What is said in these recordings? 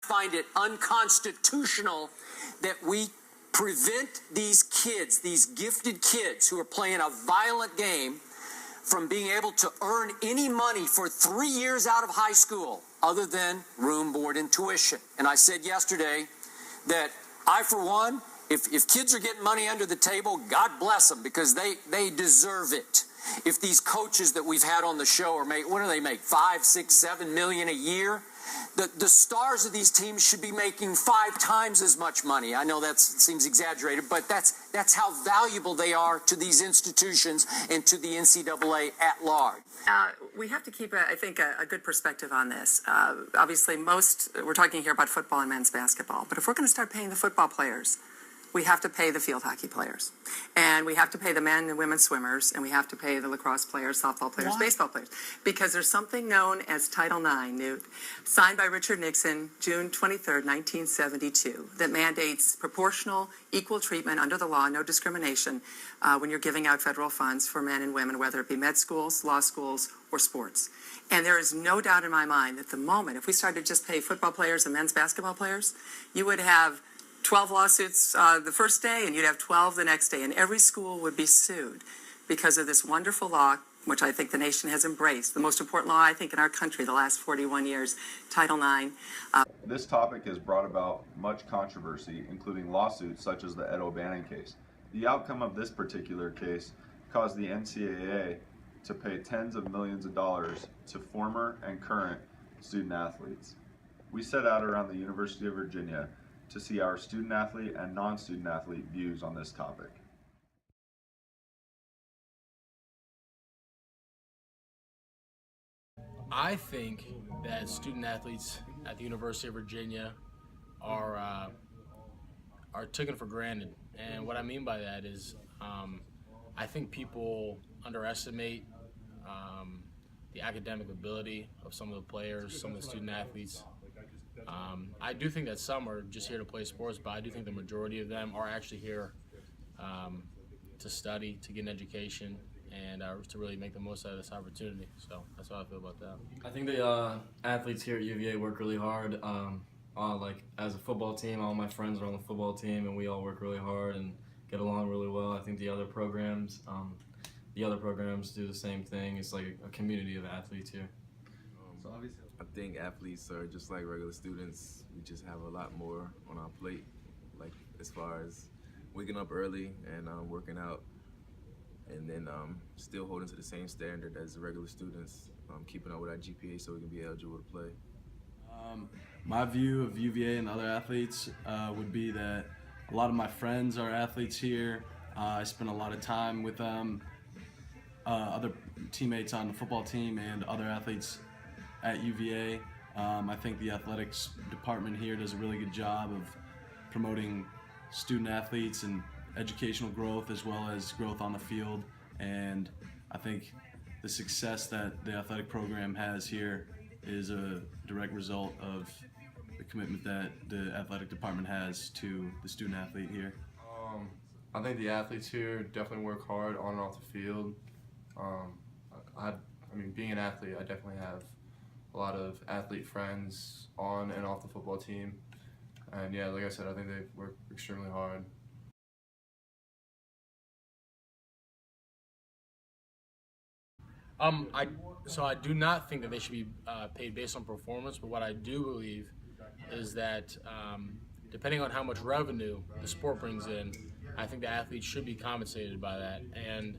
Find it unconstitutional that we prevent these kids, these gifted kids who are playing a violent game, from being able to earn any money for 3 years out of high school other than room, board, and tuition. And I said yesterday that I, for one, if kids are getting money under the table, God bless them, because they deserve it. If these coaches that we've had on the show are what do they make, 5, 6, 7 million a year? The stars of these teams should be making 5 times as much money. I know that seems exaggerated, but that's how valuable they are to these institutions and to the NCAA at large. We have to keep, I think, a good perspective on this. Obviously, we're talking here about football and men's basketball, but if we're going to start paying the football players, we have to pay the field hockey players, and we have to pay the men and women swimmers, and we have to pay the lacrosse players, softball players, baseball players, because there's something known as Title IX, Newt, signed by Richard Nixon, June 23rd, 1972, that mandates proportional, equal treatment under the law, no discrimination, when you're giving out federal funds for men and women, whether it be med schools, law schools, or sports. And there is no doubt in my mind that the moment, if we started to just pay football players and men's basketball players, you would have 12 lawsuits the first day, and you'd have 12 the next day, and every school would be sued because of this wonderful law, which I think the nation has embraced. The most important law, I think, in our country the last 41 years, Title IX. This topic has brought about much controversy, including lawsuits such as the Ed O'Bannon case. The outcome of this particular case caused the NCAA to pay tens of millions of dollars to former and current student athletes. We set out around the University of Virginia to see our student athlete and non-student athlete views on this topic. I think that student athletes at the University of Virginia are taken for granted, and what I mean by that is I think people underestimate the academic ability of some of the players, some of the student athletes. I do think that some are just here to play sports, but I do think the majority of them are actually here to study, to get an education, and to really make the most out of this opportunity. So that's how I feel about that. I think the athletes here at UVA work really hard. Like as a football team, all my friends are on the football team, and we all work really hard and get along really well. I think the other programs do the same thing. It's like a community of athletes here. So obviously, I think athletes are just like regular students. We just have a lot more on our plate, like as far as waking up early and working out, and then still holding to the same standard as the regular students, keeping up with our GPA so we can be eligible to play. My view of UVA and other athletes would be that a lot of my friends are athletes here. I spend a lot of time with them, other teammates on the football team and other athletes at UVA. I think the athletics department here does a really good job of promoting student athletes and educational growth as well as growth on the field. And I think the success that the athletic program has here is a direct result of the commitment that the athletic department has to the student athlete here. I think the athletes here definitely work hard on and off the field. I mean, being an athlete, I definitely have a lot of athlete friends on and off the football team. And yeah, like I said, I think they work extremely hard. I do not think that they should be paid based on performance, but what I do believe is that depending on how much revenue the sport brings in, I think the athletes should be compensated by that. And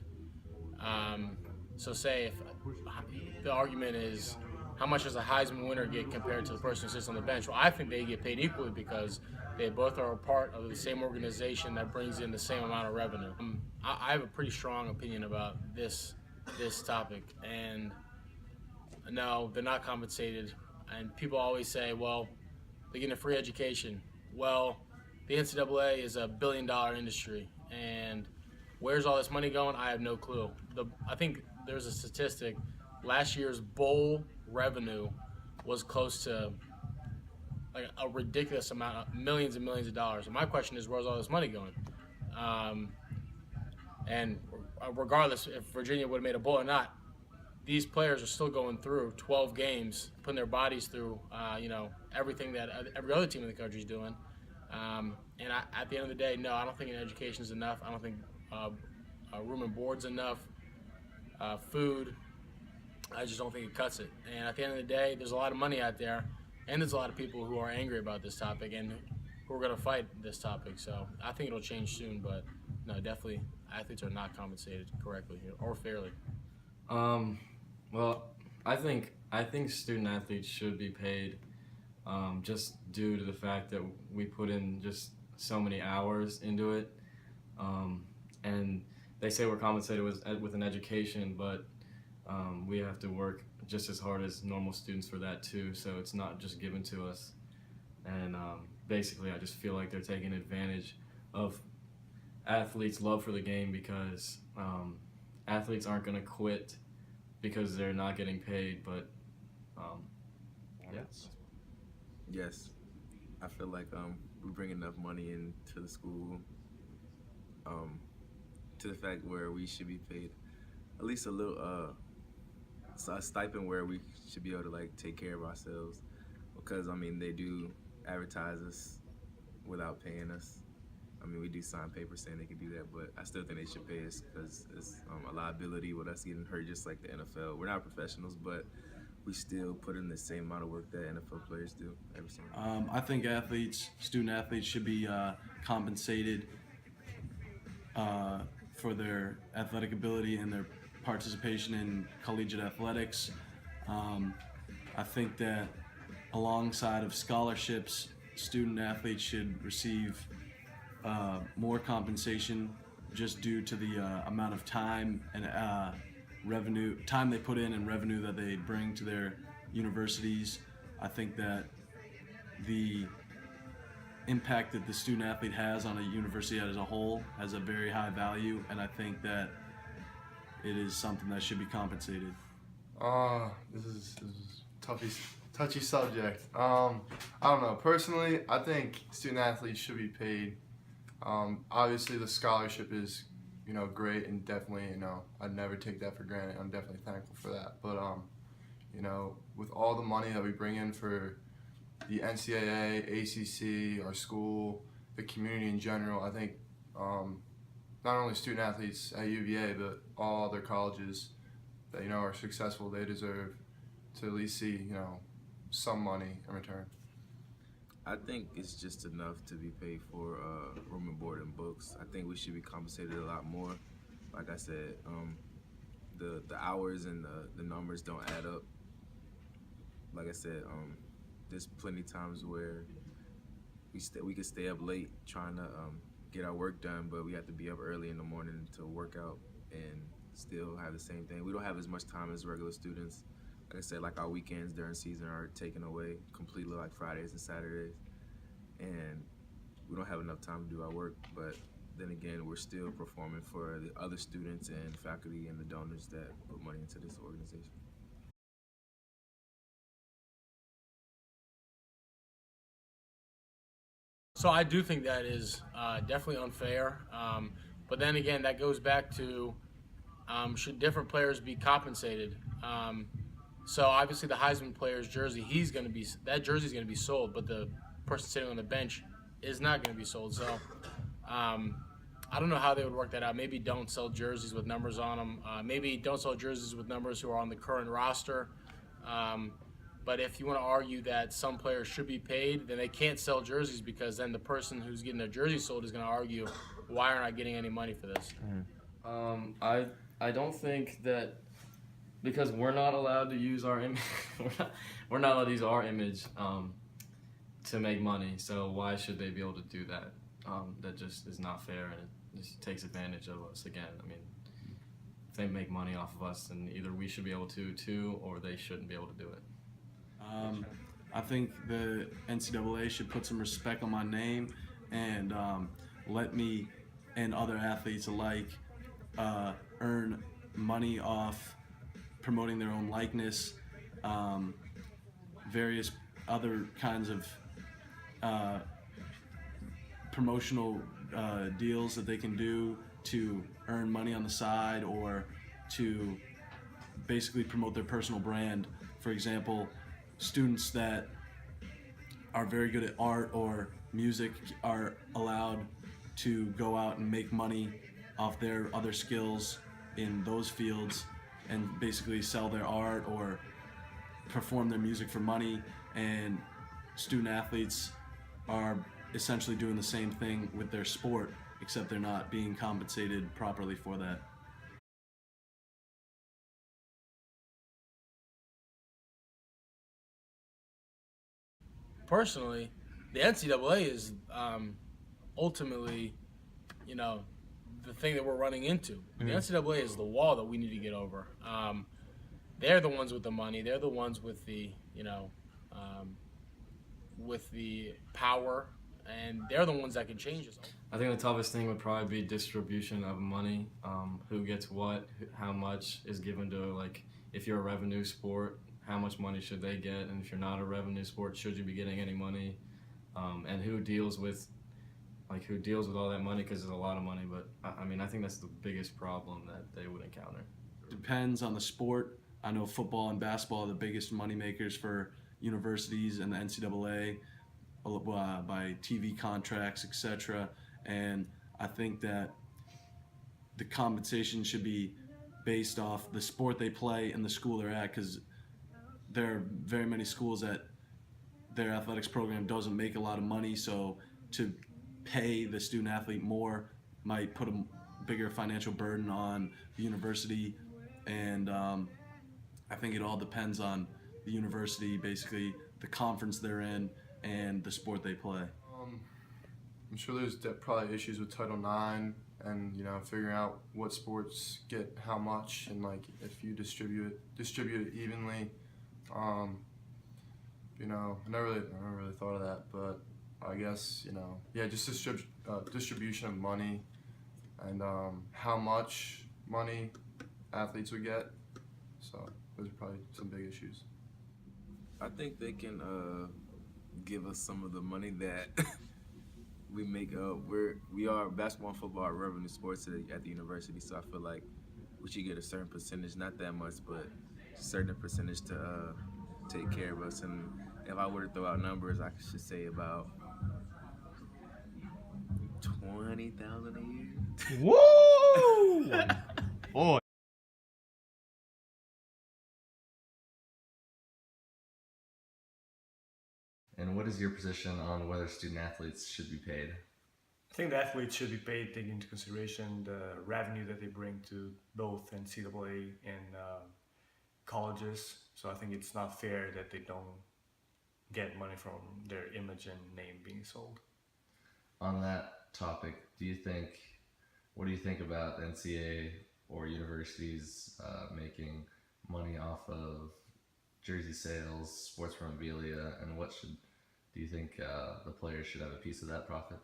so say if the argument is how much does a Heisman winner get compared to the person who sits on the bench? Well, I think they get paid equally because they both are a part of the same organization that brings in the same amount of revenue. I have a pretty strong opinion about this topic, and no, they're not compensated. And people always say, well, they get a free education. Well, the NCAA is a billion-dollar industry, and where's all this money going? I have no clue. I think there's a statistic. Last year's bowl revenue was close to like a ridiculous amount, of millions and millions of dollars. And my question is, where's all this money going? And regardless if Virginia would have made a bowl or not, these players are still going through 12 games, putting their bodies through, everything that every other team in the country is doing. At the end of the day, no, I don't think an education is enough. I don't think room and board's enough. Food, I just don't think it cuts it. And at the end of the day, there's a lot of money out there, and there's a lot of people who are angry about this topic and who are going to fight this topic. So I think it'll change soon, but no, definitely athletes are not compensated correctly or fairly. Well, I think student athletes should be paid, just due to the fact that we put in just so many hours into it, and they say we're compensated with an education, but we have to work just as hard as normal students for that too. So it's not just given to us, and basically, I just feel like they're taking advantage of athletes' love for the game, because athletes aren't going to quit because they're not getting paid, but yes. Yes, I feel like we bring enough money into the school to the fact where we should be paid at least a little a stipend where we should be able to like take care of ourselves, because I mean they do advertise us without paying us. I mean, we do sign papers saying they can do that, but I still think they should pay us because it's a liability with us getting hurt, just like the NFL. We're not professionals, but we still put in the same amount of work that NFL players do every single day. I think student athletes should be compensated for their athletic ability and their participation in collegiate athletics. I think that alongside of scholarships, student athletes should receive more compensation just due to the amount of time and time they put in and revenue that they bring to their universities. I think that the impact that the student athlete has on a university as a whole has a very high value, and I think that it is something that should be compensated. This is touchy subject. I don't know. Personally, I think student athletes should be paid. Obviously, the scholarship is, great, and definitely, I'd never take that for granted. I'm definitely thankful for that. But, with all the money that we bring in for the NCAA, ACC, our school, the community in general, I think not only student athletes at UVA, but all other colleges that, are successful, they deserve to at least see, some money in return. I think it's just enough to be paid for room and board and books. I think we should be compensated a lot more. Like I said, the hours and the numbers don't add up. Like I said, there's plenty of times where we could stay up late trying to get our work done, but we have to be up early in the morning to work out and still have the same thing. We don't have as much time as regular students. Like I said, like our weekends during season are taken away completely, like Fridays and Saturdays, and we don't have enough time to do our work. But then again, we're still performing for the other students and faculty and the donors that put money into this organization. So I do think that is definitely unfair. But then again, that goes back to should different players be compensated? So obviously the Heisman player's jersey, that jersey is going to be sold, but the person sitting on the bench is not going to be sold. So I don't know how they would work that out. Maybe don't sell jerseys with numbers on them. Maybe don't sell jerseys with numbers who are on the current roster. But if you want to argue that some players should be paid, then they can't sell jerseys, because then the person who's getting their jersey sold is going to argue, why aren't I getting any money for this? I don't think that, because we're not allowed to use our image. we're not allowed to use our image to make money. So why should they be able to do that? That just is not fair, and it just takes advantage of us again. I mean, if they make money off of us, then either we should be able to too, or they shouldn't be able to do it. I think the NCAA should put some respect on my name and let me and other athletes alike earn money off promoting their own likeness, various other kinds of promotional deals that they can do to earn money on the side, or to basically promote their personal brand. For example, students that are very good at art or music are allowed to go out and make money off their other skills in those fields and basically sell their art or perform their music for money. And student athletes are essentially doing the same thing with their sport, except they're not being compensated properly for that. Personally, the NCAA is ultimately, the thing that we're running into. The NCAA is the wall that we need to get over. They're the ones with the money. They're the ones with the, with the power, and they're the ones that can change us. I think the toughest thing would probably be distribution of money. Who gets what, how much is given to, like, if you're a revenue sport, how much money should they get? And if you're not a revenue sport, should you be getting any money? And who deals with all that money, because there's a lot of money. But I think that's the biggest problem that they would encounter. Depends on the sport. I know football and basketball are the biggest money makers for universities and the NCAA by TV contracts, etc. And I think that the compensation should be based off the sport they play and the school they're at, because there are very many schools that their athletics program doesn't make a lot of money, so to pay the student athlete more might put a bigger financial burden on the university. And I think it all depends on the university, basically the conference they're in and the sport they play. I'm sure there's probably issues with Title IX and figuring out what sports get how much, and like if you distribute it evenly. I never really thought of that, but I guess just distribution of money and how much money athletes would get. So those are probably some big issues. I think they can give us some of the money that we make. We are basketball and football are revenue sports at the university, so I feel like we should get a certain percentage, not that much, but a certain percentage to take care of us. And if I were to throw out numbers, I should say about $20,000 a year. Woo! Boy. And what is your position on whether student athletes should be paid? I think the athletes should be paid, taking into consideration the revenue that they bring to both NCAA and colleges. So I think it's not fair that they don't get money from their image and name being sold. On that topic, what do you think about the NCAA or universities making money off of jersey sales, sports memorabilia, and do you think the players should have a piece of that profit?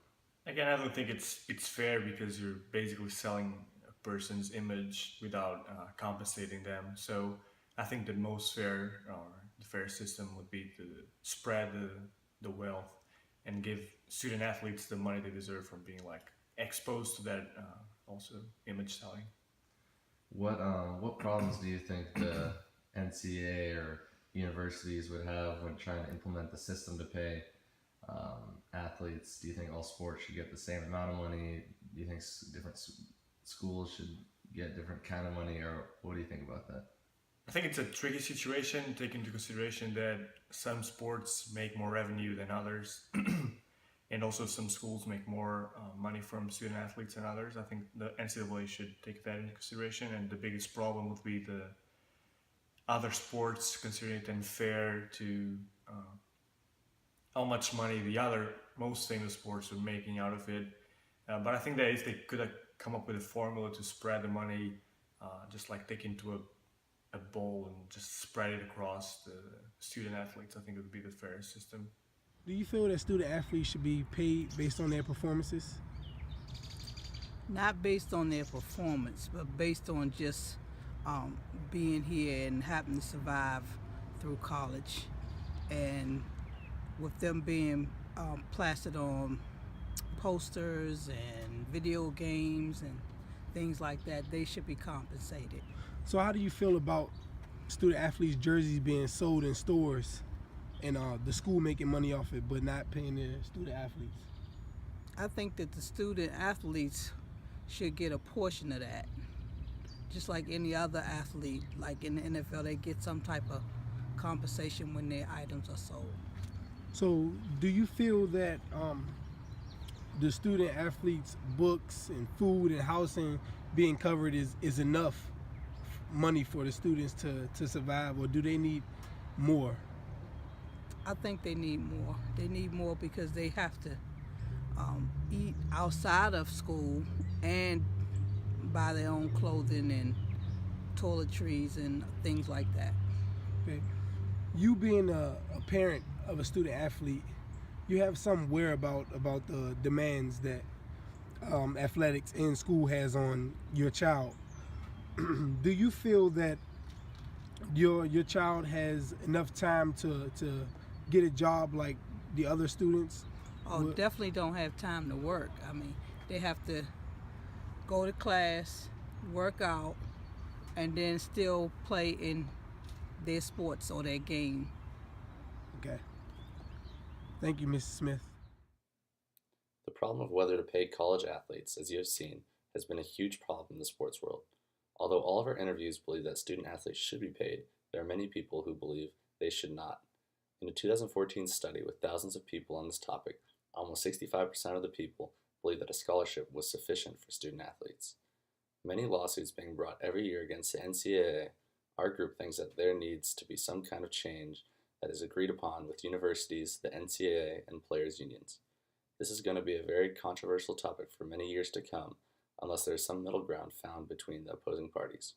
Again, I don't think it's fair, because you're basically selling a person's image without compensating them. So I think the most fair, or the fair system, would be to spread the wealth and give student athletes the money they deserve from being exposed to that also image selling. What problems do you think the NCAA or universities would have when trying to implement the system to pay athletes? Do you think all sports should get the same amount of money? Do you think different schools should get different kind of money, or what do you think about that? I think it's a tricky situation, taking into consideration that some sports make more revenue than others, and also some schools make more money from student athletes than others. I think the NCAA should take that into consideration, and the biggest problem would be the other sports considering it unfair to how much money the other most famous sports are making out of it. But I think that if they could come up with a formula to spread the money, just take into a bowl and just spread it across the student athletes, I think it would be the fairest system. Do you feel that student athletes should be paid based on their performances? Not based on their performance, but based on just being here and having to survive through college. And with them being plastered on posters and video games and things like that, they should be compensated. So how do you feel about student athletes' jerseys being sold in stores and the school making money off it but not paying their student athletes? I think that the student athletes should get a portion of that. Just like any other athlete, like in the NFL, they get some type of compensation when their items are sold. So do you feel that the student athletes' books and food and housing being covered is enough money for the students to survive, or do they need more? I think they need more. They need more because they have to eat outside of school and buy their own clothing and toiletries and things like that. Okay. You being a parent of a student athlete, you have some whereabout about the demands that athletics in school has on your child. Do you feel that your child has enough time to get a job like the other students? Oh, definitely don't have time to work. I mean, they have to go to class, work out, and then still play in their sports or their game. Okay. Thank you, Mrs. Smith. The problem of whether to pay college athletes, as you have seen, has been a huge problem in the sports world. Although all of our interviews believe that student athletes should be paid, there are many people who believe they should not. In a 2014 study with thousands of people on this topic, almost 65% of the people believe that a scholarship was sufficient for student athletes. Many lawsuits being brought every year against the NCAA, our group thinks that there needs to be some kind of change that is agreed upon with universities, the NCAA, and players' unions. This is going to be a very controversial topic for many years to come, unless there is some middle ground found between the opposing parties.